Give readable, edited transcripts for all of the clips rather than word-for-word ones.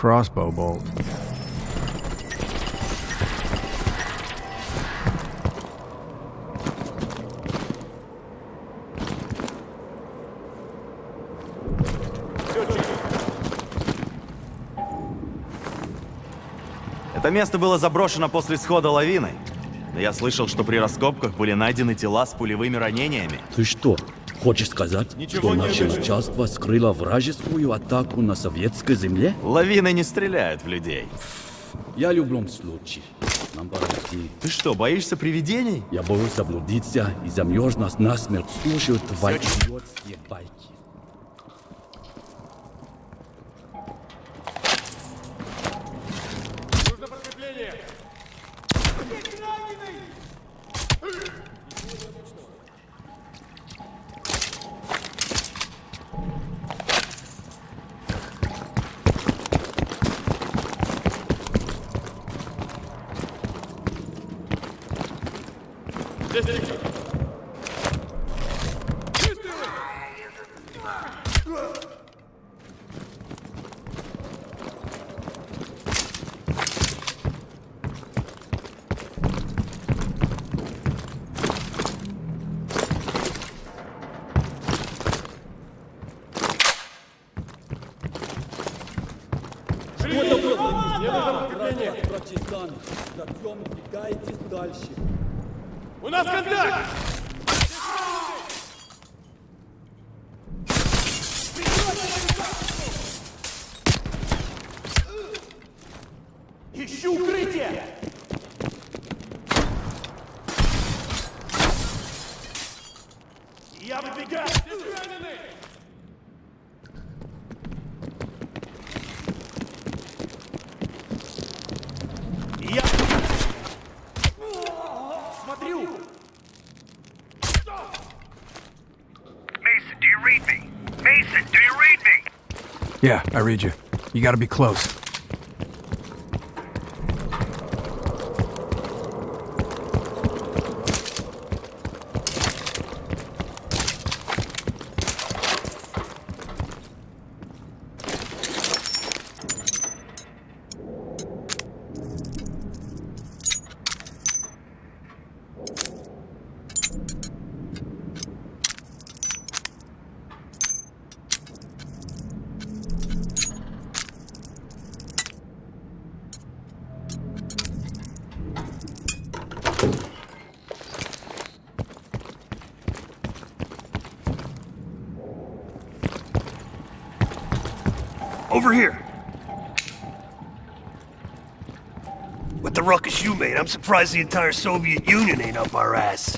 Crossbow bolt. Это место было заброшено после схода лавины. Но я слышал, что при раскопках были найдены тела с пулевыми ранениями. Ты что, хочешь сказать, что наше начальство скрыло вражескую атаку на советской земле? Лавины не стреляют в людей. Я в любом случае. Нам пора идти. Ты что, боишься привидений? Я боюсь заблудиться и замерз нас насмерть слушают твои идиотские байки. У нас контакт! Ищу укрытие! Я выбегаю! Здесь раненый! Я... Смотрю! Mason, do you read me? Mason, do you read me? Yeah, I read you. You gotta be close. Over here. With the ruckus you made, I'm surprised the entire Soviet Union ain't up our ass.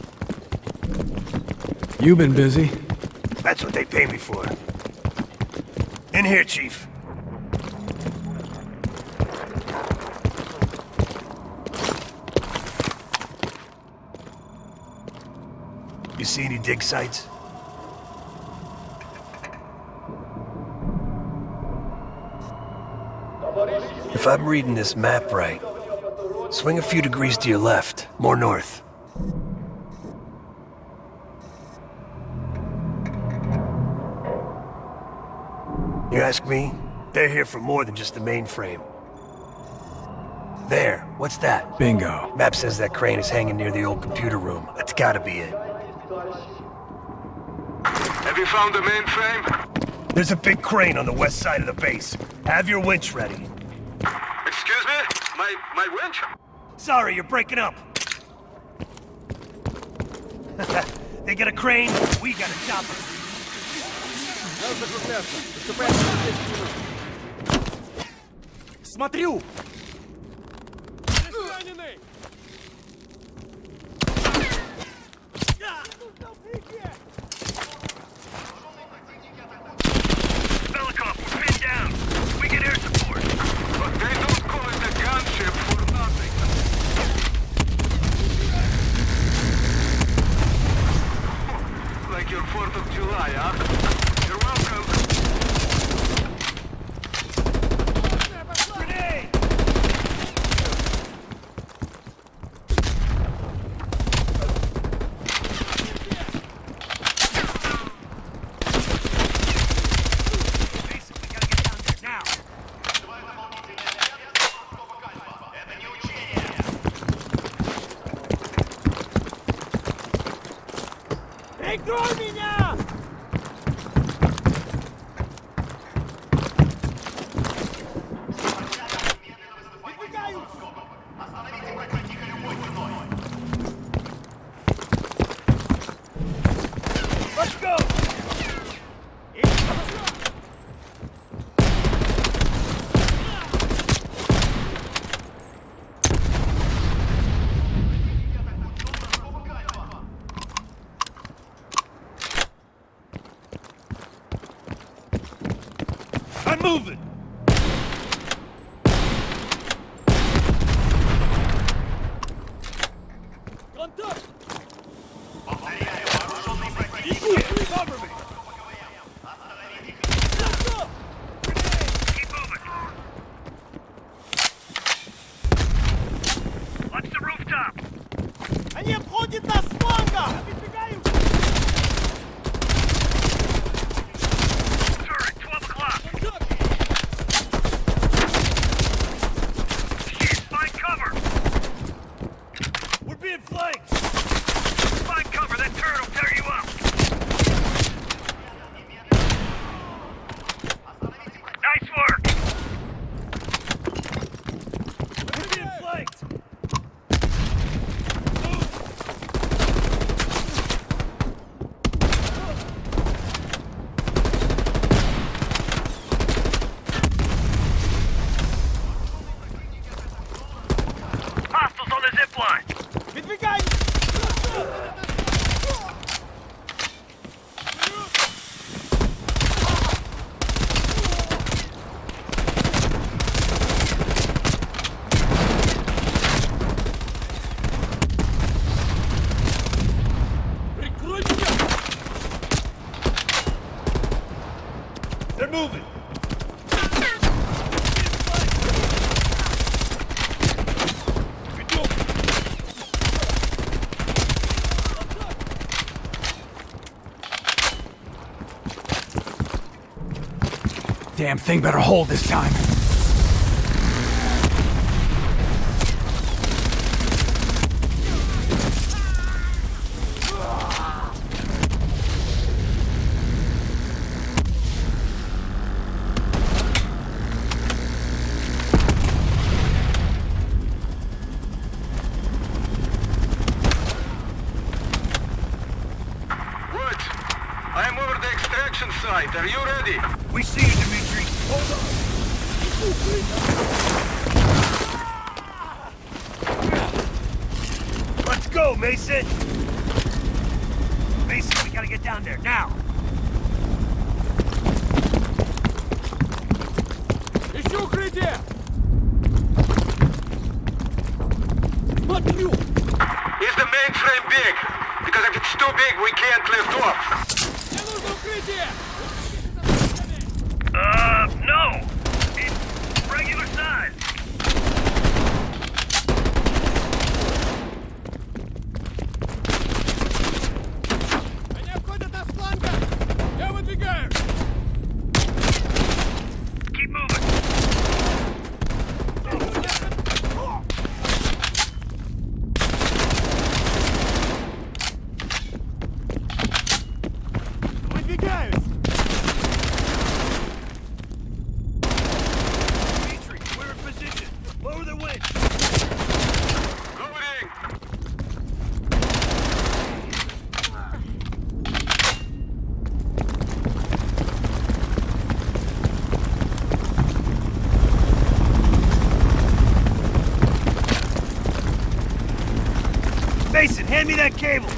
You been busy? That's what they pay me for. In here, Chief. You see any dig sites? If I'm reading this map right, swing a few degrees to your left, more north. You ask me, they're here for more than just the mainframe. There, what's that? Bingo. Map says that crane is hanging near the old computer room. That's gotta be it. Have you found the mainframe? There's a big crane on the west side of the base. Have your winch ready. Excuse me? My winch? Sorry, you're breaking up. They got a crane, we got a chopper. Смотрю! Здесь раненый! Helicopter, pin down. We get air support. But they don't call it a gunship for nothing. Like your 4th of July, huh? You're welcome. Grenade! Mason, we gotta get down there now. Прикрой меня! Выдвигаюсь! Let's go! I'm moving! Контакт! Иду! Cover me! Let's go! Keep moving. Watch the rooftop. Они обходят нас с фланга! Выдвигаюсь! Turret, 12 o'clock. Контакт! Shit, find cover. We're being flanked! Find cover, that turret will tear you up. Nice work. We're being flanked! Hostiles on the zip line. Выдвигаюсь! Прикрой меня! They're moving! Идем! Damn thing better hold this time. Woods, I am over the extraction site. Are you ready? We see you, Dimitri! Hold on! Let's go, Mason! Mason, we gotta get down there, now! Ищу укрытие! Смотрю! Is the mainframe big? Because if it's too big, we can't lift off. Мне нужно укрытие! No. It's regular size. Они обходят нас с фланга! Я выдвигаю! Keep moving. Выдвигаюсь! Dimitri, we're in position! Lower the winch! Loading. Mason, hand me that cable!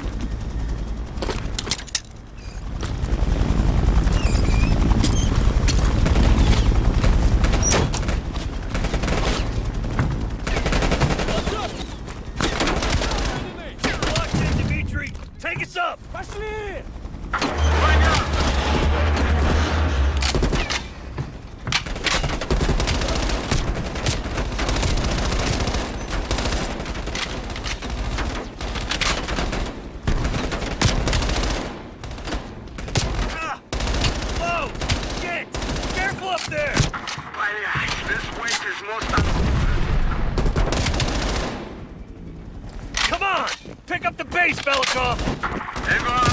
Locked in, Dimitri! Take us up! Пошли! Find out. Ah! Whoa! Shit! Careful up there! This weight is most. Come on! Pick up the pace, Belikov! Hang on.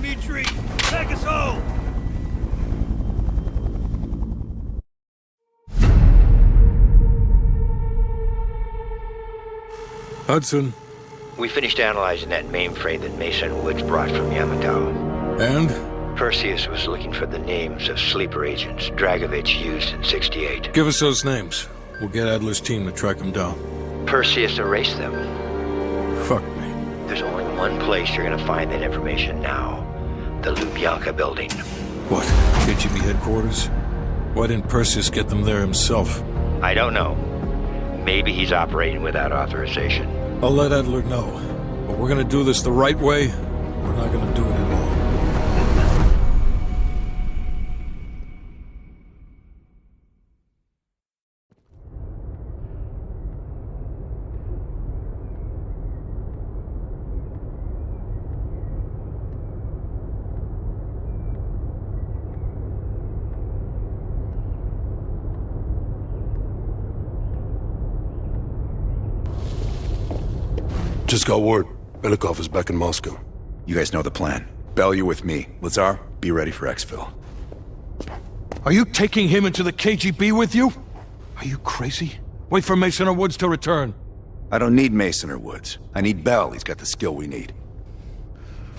Dimitri! Take us home! Hudson. We finished analyzing that mainframe that Mason Woods brought from Yamato. And? Perseus was looking for the names of sleeper agents Dragovich used in 68. Give us those names. We'll get Adler's team to track them down. Perseus erased them. Fuck me. There's only one place you're gonna find that information now. The Lubyanka building. What? KGB headquarters? Why didn't Perseus get them there himself? I don't know. Maybe he's operating without authorization. I'll let Adler know. But we're gonna do this the right way, or we're not gonna do it at all. Just got word. Belikov is back in Moscow. You guys know the plan. Bell, you're with me. Lazar, be ready for exfil. Are you taking him into the KGB with you? Are you crazy? Wait for Mason or Woods to return. I don't need Mason or Woods. I need Bell. He's got the skill we need.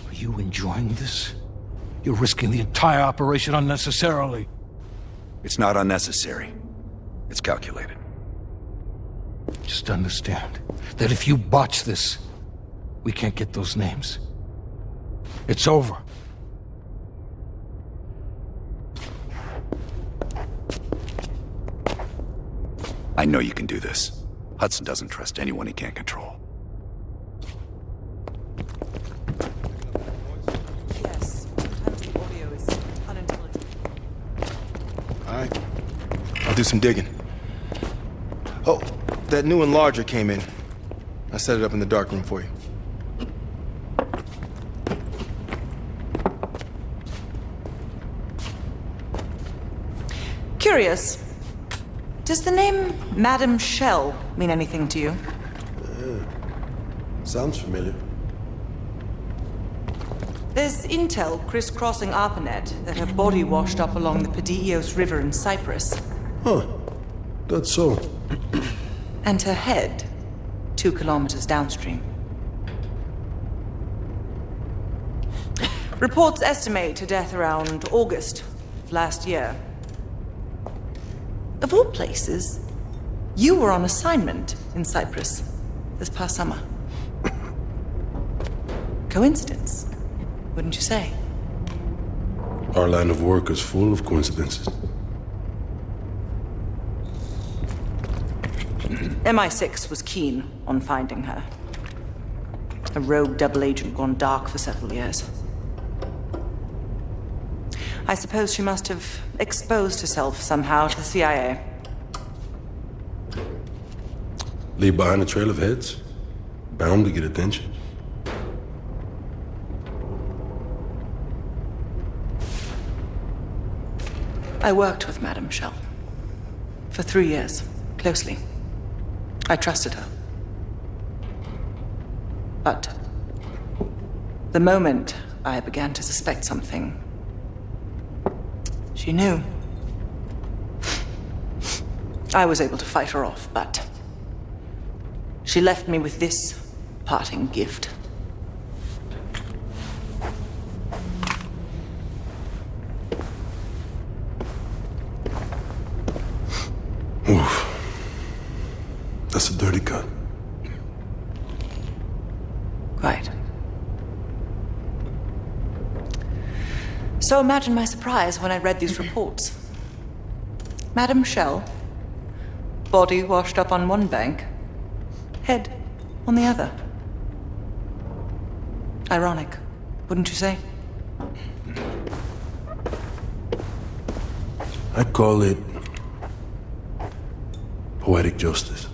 Are you enjoying this? You're risking the entire operation unnecessarily. It's not unnecessary. It's calculated. Just understand that if you botch this, we can't get those names. It's over. I know you can do this. Hudson doesn't trust anyone he can't control. Yes, sometimes the audio is unintelligible. Alright. I'll do some digging. Oh, that new enlarger came in. I set it up in the darkroom for you. Curious. Does the name Madam Shell mean anything to you? Sounds familiar. There's intel crisscrossing ARPANET that her body washed up along the Padios River in Cyprus. Huh. That's so. And her head 2 kilometers downstream. Reports estimate her death around August of last year. Of all places, you were on assignment in Cyprus this past summer. Coincidence, wouldn't you say? Our line of work is full of coincidences. MI6 was keen on finding her. A rogue double agent gone dark for several years. I suppose she must have exposed herself somehow to the CIA. Leave behind a trail of heads. Bound to get attention. I worked with Madame Shell for 3 years, closely. I trusted her. But the moment I began to suspect something, she knew. I was able to fight her off, but she left me with this parting gift. Oof. That's a dirty cut. Right. So imagine my surprise when I read these reports. Madame Shell, body washed up on one bank, head on the other. Ironic, wouldn't you say? I'd call it poetic justice.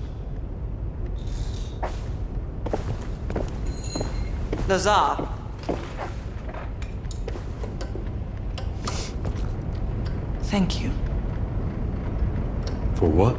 Lazar. Thank you. For what?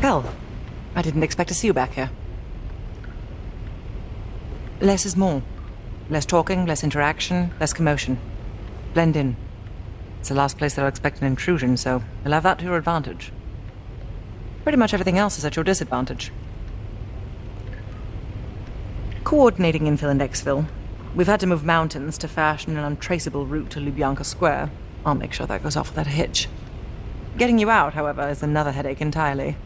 Belle, I didn't expect to see you back here. Less is more. Less talking, less interaction, less commotion. Blend in. It's the last place that I'll expect an intrusion, so you'll have that to your advantage. Pretty much everything else is at your disadvantage. Coordinating infill and exfil. We've had to move mountains to fashion an untraceable route to Lubyanka Square. I'll make sure that goes off without a hitch. Getting you out, however, is another headache entirely.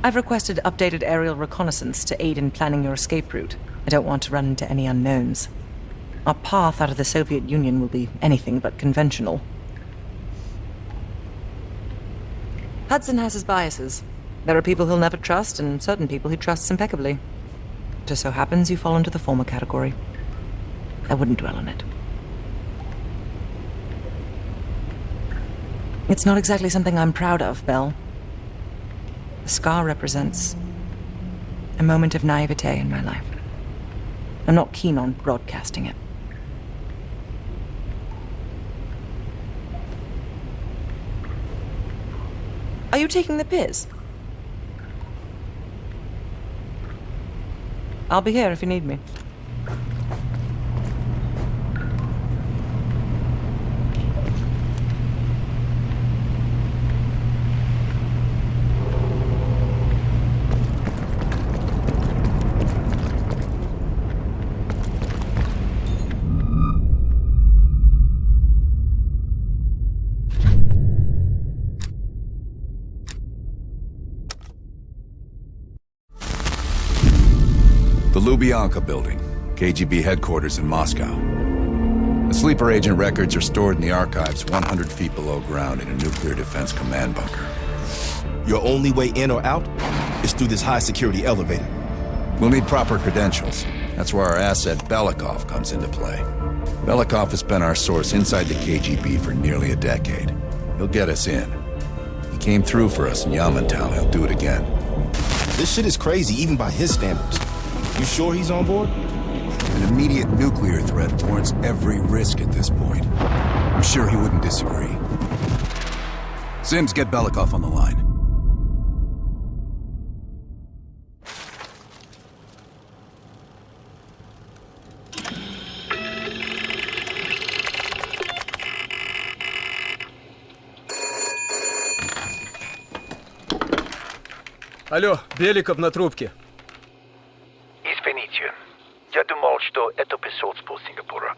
I've requested updated aerial reconnaissance to aid in planning your escape route. I don't want to run into any unknowns. Our path out of the Soviet Union will be anything but conventional. Hudson has his biases. There are people he'll never trust, and certain people he trusts impeccably. Just so happens you fall into the former category. I wouldn't dwell on it. It's not exactly something I'm proud of, Belle. The scar represents a moment of naivete in my life. I'm not keen on broadcasting it. Are you taking the piss? I'll be here if you need me. The Lubyanka building, KGB headquarters in Moscow. The sleeper agent records are stored in the archives 100 feet below ground in a nuclear defense command bunker. Your only way in or out is through this high-security elevator. We'll need proper credentials. That's where our asset Belikov comes into play. Belikov has been our source inside the KGB for nearly a decade. He'll get us in. He came through for us in Yamantau. He'll do it again. This shit is crazy, even by his standards. You sure he's on board? An immediate nuclear threat warrants every risk at this point. I'm sure he wouldn't disagree. Sims, get Belikov on the line. Алло, Беликов на трубке. Извините, я думал, что это посольство Сингапура.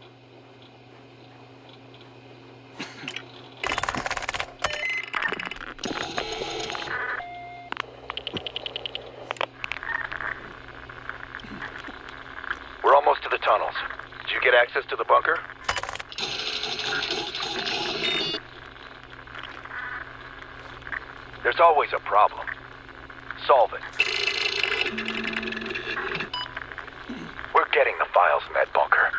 We're almost to the tunnels. Did you get access to the bunker? There's always a problem. Solve it. We're getting the files in that bunker.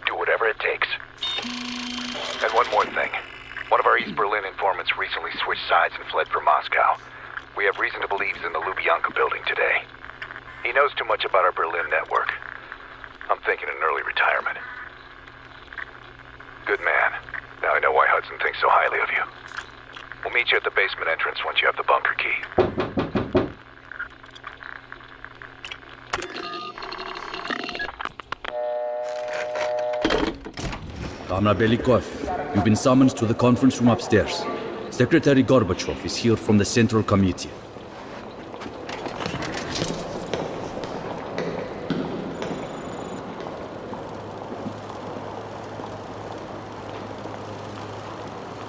Do whatever it takes. And one more thing. One of our East Berlin informants recently switched sides and fled for Moscow. We have reason to believe he's in the Lubyanka building today. He knows too much about our Berlin network. I'm thinking an early retirement. Good man. Now I know why Hudson thinks so highly of you. We'll meet you at the basement entrance once you have the bunker key. Comrade Belikov, you've been summoned to the conference room upstairs. Secretary Gorbachev is here from the Central Committee.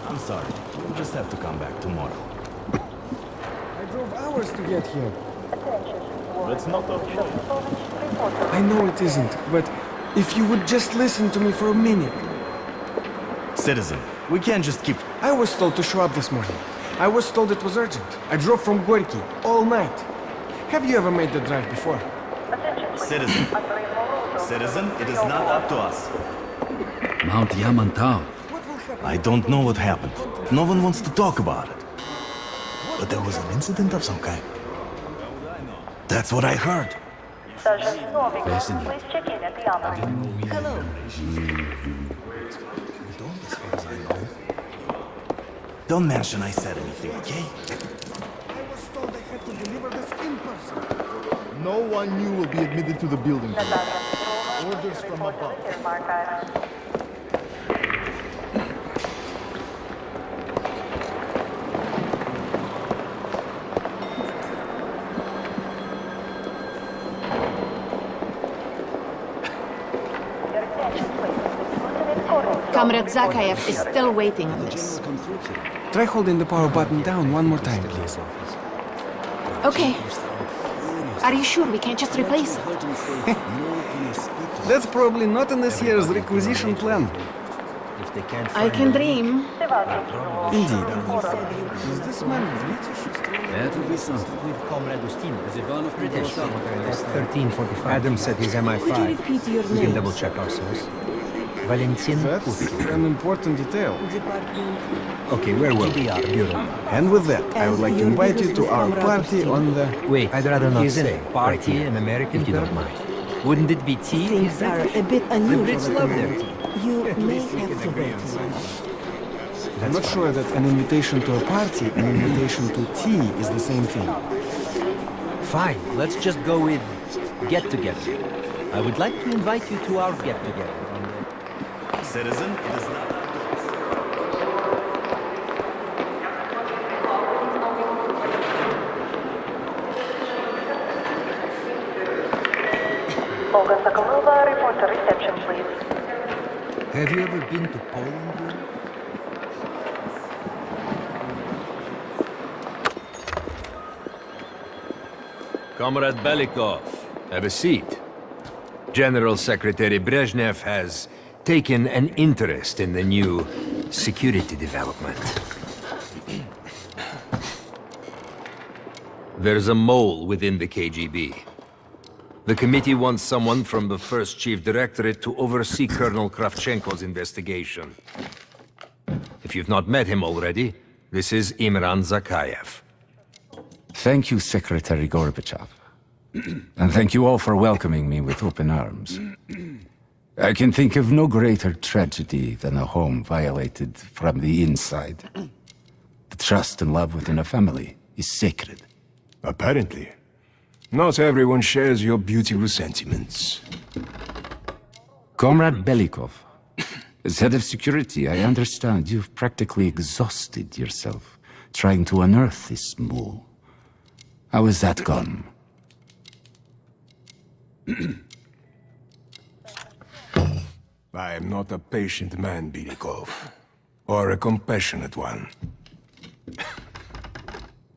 I'm sorry. You'll just have to come back tomorrow. I drove hours to get here. That's not our fault. I know it isn't, but if you would just listen to me for a minute. Citizen, we can't just keep... I was told to show up this morning. I was told it was urgent. I drove from Gorky all night. Have you ever made the drive before? Citizen. Citizen, it is not up to us. Mount Yamantau. I don't know what happened. No one wants to talk about it. But there was an incident of some kind. That's what I heard. Fascinating. Hello. Don't mention I said anything, okay? I was told I had to deliver this in person. No one new will be admitted to the building. Orders from above. Comrade Zakayev is still waiting on this. Try holding the power button down one more time, please. Okay. Are you sure we can't just replace it? That's probably not in this year's requisition plan. I can dream. Indeed. Is this man British? That would be something. With Comrade Ustino. Ivanov British. 1345. Adam said he's MI5. Could you repeat your We can name? double check our source. Valentin That's an important detail. Okay, where were we? And with that, I would like to invite you to our party on the... Wait, I'd rather not say. Party in American, if you don't mind. Wouldn't it be tea? Things are a bit The unusual. Brits love their tea. You may have to wait. I'm not sure that an invitation to a party and an invitation to tea is the same thing. Fine, let's just go with get-together. I would like to invite you to our get-together. Citizen, it is not... Olga Sokolova, report to reception, please. Have you ever been to Poland? Comrade Belikov, have a seat. General Secretary Brezhnev has taken an interest in the new security development. There's a mole within the KGB. The committee wants someone from the first chief directorate to oversee Colonel Kravchenko's investigation. If you've not met him already, this is Imran Zakayev. Thank you, Secretary Gorbachev. And thank you all for welcoming me with open arms. I can think of no greater tragedy than a home violated from the inside. The trust and love within a family is sacred. Apparently. Not everyone shares your beautiful sentiments. Comrade Belikov, as head of security, I understand you've practically exhausted yourself trying to unearth this mole. How has that gone? I am not a patient man, Belikov. Or a compassionate one.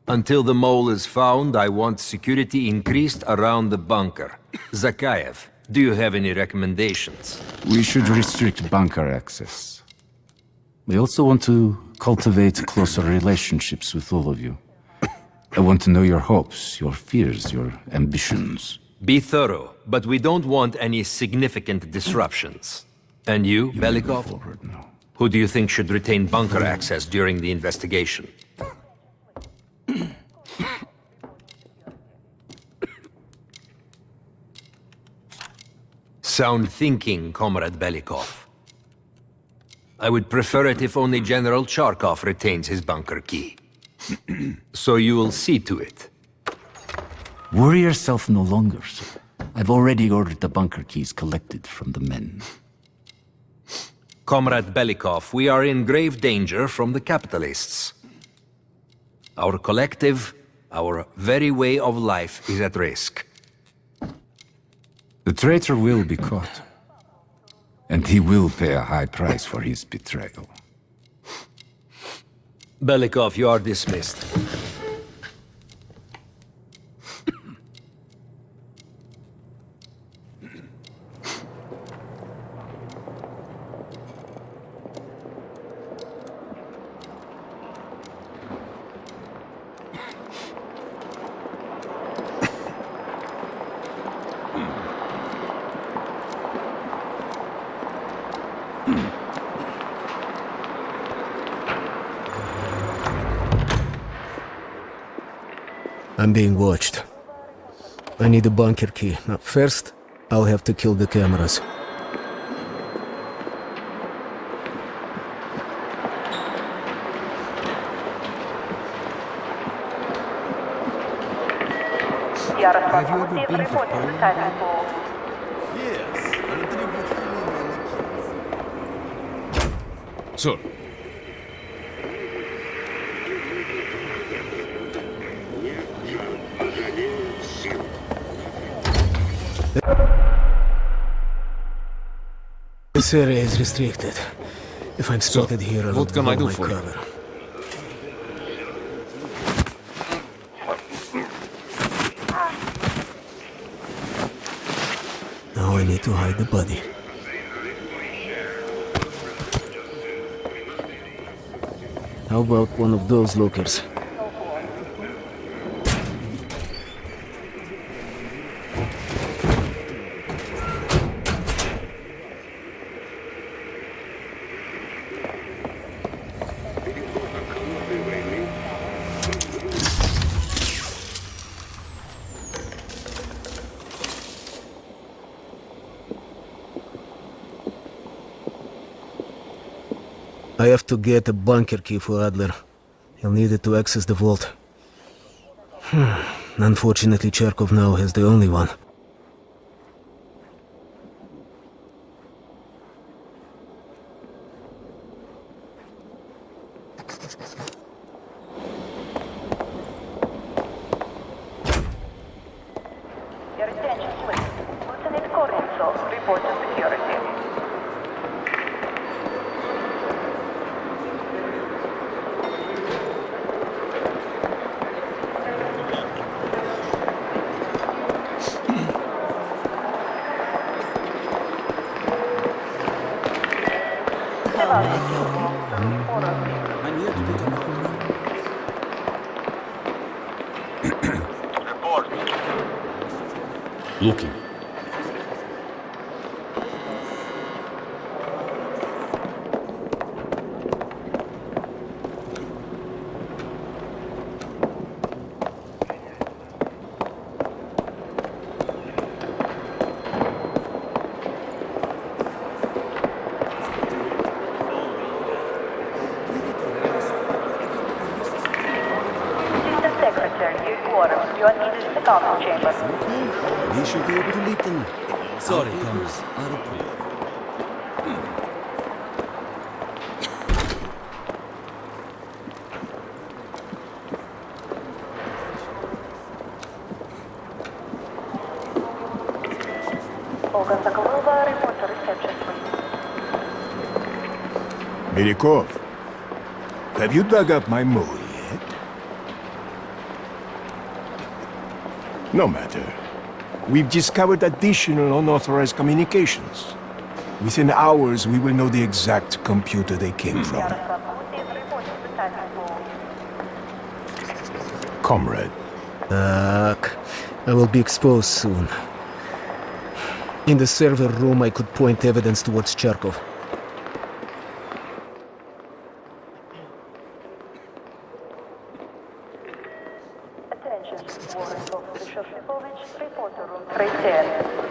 Until the mole is found, I want security increased around the bunker. Zakayev, do you have any recommendations? We should restrict bunker access. We also want to cultivate closer relationships with all of you. I want to know your hopes, your fears, your ambitions. Be thorough, but we don't want any significant disruptions. And you, Belikov? Who do you think should retain bunker access during the investigation? Sound thinking, Comrade Belikov. I would prefer it if only General Charkov retains his bunker key. So you will see to it. Worry yourself no longer, sir. I've already ordered the bunker keys collected from the men. Comrade Belikov, we are in grave danger from the capitalists. Our collective, our very way of life is at risk. The traitor will be caught. And he will pay a high price for his betrayal. Belikov, you are dismissed. I'm being watched. I need a bunker key. Now, first, I'll have to kill the cameras. Have you ever been to Poland? Yes. On a trip with Helena and the kids. Sir. This area is restricted. If I'm spotted here, I'll what can I do my for you? cover. Now I need to hide the body. How about one of those lookers? I have to get a bunker key for Adler. He'll need it to access the vault. Unfortunately, Charkov now has the only one. Your attention, please. Lieutenant Korinzo, report to security. I'm here to take a call. Report. Looking. Assistant Secretary, here's quarters. You are needed in the council chamber. We should be able to lead them. Sorry, Thomas. Olga Sokolova, report to reception, please. Mirikov, have you dug up my mole yet? No matter. We've discovered additional unauthorized communications. Within hours, we will know the exact computer they came from. Comrade. I will be exposed soon. In the server room, I could point evidence towards Charkov. Attention, Warrant Officer Shoslipovich, report to room 310.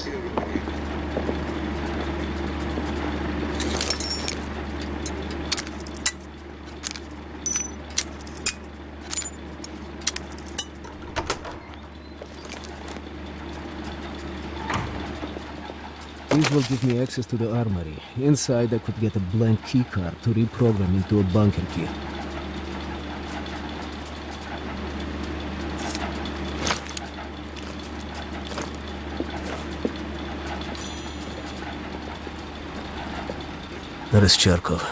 These will give me access to the armory. Inside, I could get a blank keycard to reprogram into a bunker key. That is Charkov.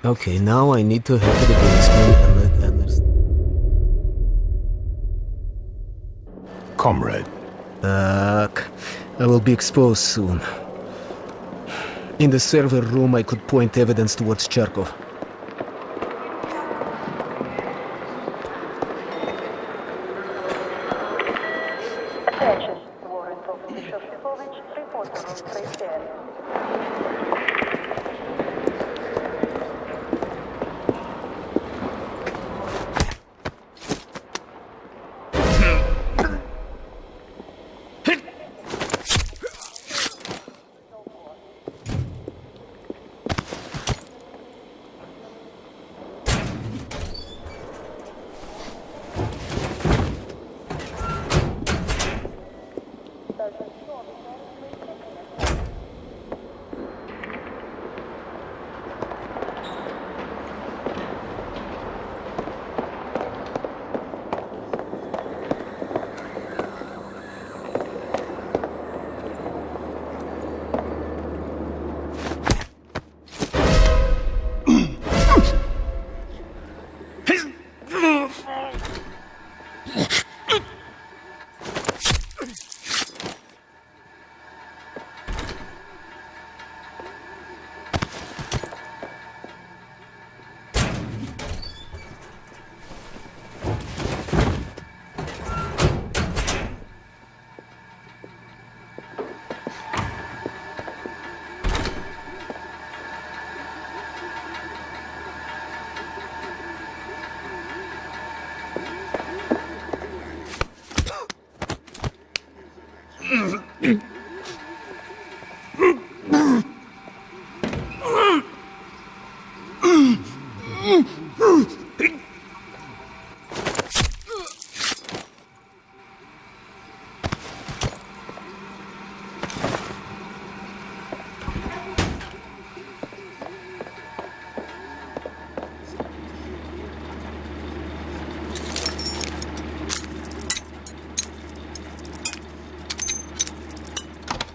Okay, now I need to head to the basement and let Anders... Comrade. Fuck. I will be exposed soon. In the server room, I could point evidence towards Charkov. Attention. Warrant officer Shoshikovich, reporter room 310.